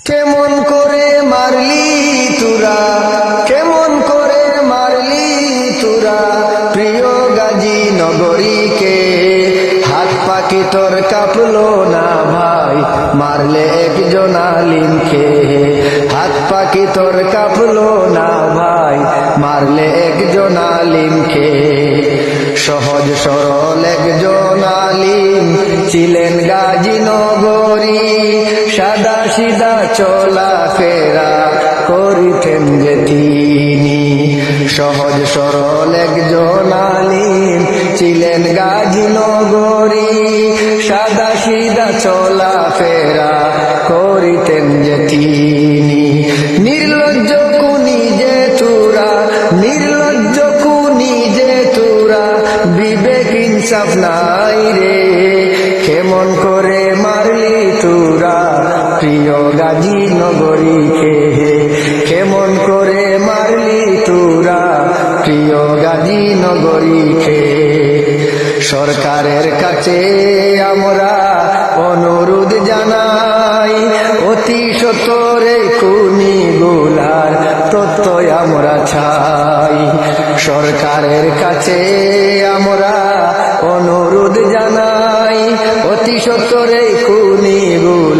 কেমন করে মারলি তোরা, কেমন করে মারলি তোরা প্রিয় গাজী নগরীকে। হাত পাকি তোর কাঁপলো না ভাই, মারলে একজন আলিমকে। হাত পাকি তোর কাঁপলো না ভাই, মারলে একজন আলিমকে। সহজ সরল একজন আলিম ছিলেন গাজী নগরী, সাদা সিধা চলা ফেরা করিতেন যে তিনি। সহজ সরল একজন আলিম ছিলেন গাজী নগরী, সাদা সিধা চলা ফেরা করিতেন যে তিনি। নির্লজ্জ কুনি যে তোরা, নির্লজ্জ কুনি যে তোরা, বিবেক ইনসাফ নাই রে। কেমন করে মারলি তোরা প্রিয় গাজী নগরীকে। কেমন করে মারলি তোরা প্রিয় গাজী নগরীকে। সরকারের কাছে আমরা অনুরোধ জানাই, অতি সত্বরে খুনিগুলার তথ্য আমরা চাই। সরকারের কাছে আমরা অনুরোধ জানাই, অতি সত্বরে খুনিগুলার